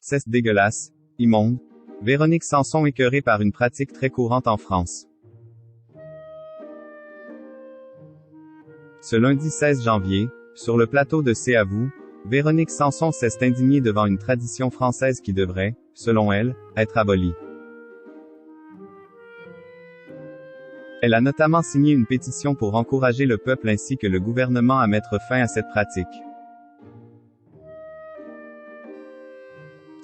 C'est dégueulasse, immonde. Véronique Sanson écœurée par une pratique très courante en France. Ce lundi 16 janvier, sur le plateau de C'est à vous, Véronique Sanson s'est indignée devant une tradition française qui devrait, selon elle, être abolie. Elle a notamment signé une pétition pour encourager le peuple ainsi que le gouvernement à mettre fin à cette pratique.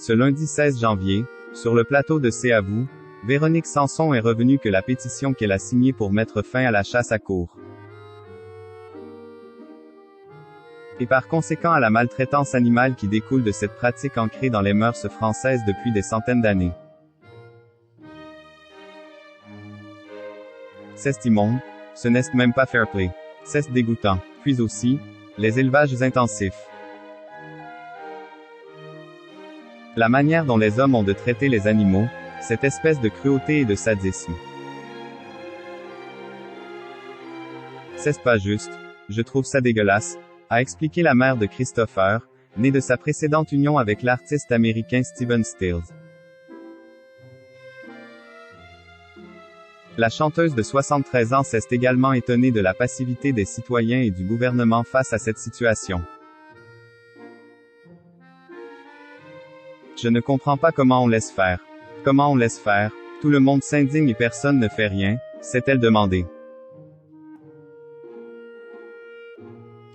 Ce lundi 16 janvier, sur le plateau de C'est à vous, Véronique Sanson est revenue que la pétition qu'elle a signée pour mettre fin à la chasse à courre et par conséquent à la maltraitance animale qui découle de cette pratique ancrée dans les mœurs françaises depuis des centaines d'années. C'est immonde, ce n'est même pas fair play. C'est dégoûtant. Puis aussi, les élevages intensifs. La manière dont les hommes ont de traiter les animaux, cette espèce de cruauté et de sadisme. C'est pas juste, je trouve ça dégueulasse, a expliqué la mère de Christopher, né de sa précédente union avec l'artiste américain Steven Stills. La chanteuse de 73 ans s'est également étonnée de la passivité des citoyens et du gouvernement face à cette situation. Je ne comprends pas comment on laisse faire. Comment on laisse faire, tout le monde s'indigne et personne ne fait rien, s'est-elle demandé.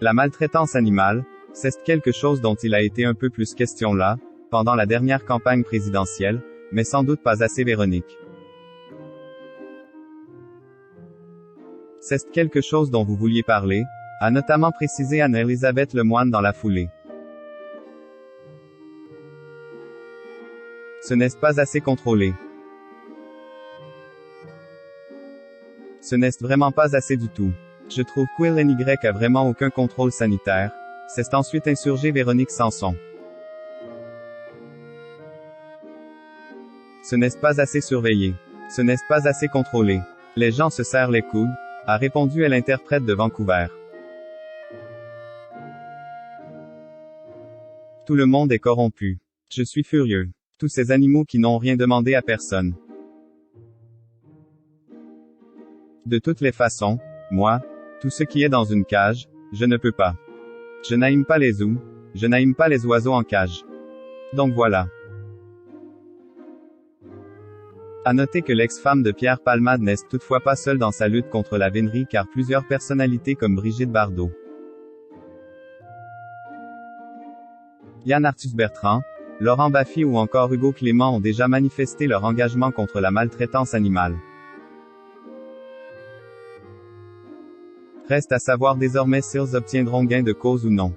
La maltraitance animale, c'est quelque chose dont il a été un peu plus question là, pendant la dernière campagne présidentielle, mais sans doute pas assez Véronique. C'est quelque chose dont vous vouliez parler, a notamment précisé Anne-Elisabeth Lemoine dans la foulée. Ce n'est pas assez contrôlé. Ce n'est vraiment pas assez du tout. Je trouve qu'LNY a vraiment aucun contrôle sanitaire, s'est ensuite insurgée Véronique Sanson. Ce n'est pas assez surveillé. Ce n'est pas assez contrôlé. Les gens se serrent les coudes, a répondu l'interprète de Vancouver. Tout le monde est corrompu. Je suis furieux. Tous ces animaux qui n'ont rien demandé à personne. De toutes les façons, moi, tout ce qui est dans une cage, je ne peux pas. Je n'aime pas les zoos, je n'aime pas les oiseaux en cage. Donc voilà. À noter que l'ex-femme de Pierre Palmade n'est toutefois pas seule dans sa lutte contre la vénerie car plusieurs personnalités comme Brigitte Bardot, Yann Arthus-Bertrand, Laurent Baffy ou encore Hugo Clément ont déjà manifesté leur engagement contre la maltraitance animale. Reste à savoir désormais s'ils obtiendront gain de cause ou non.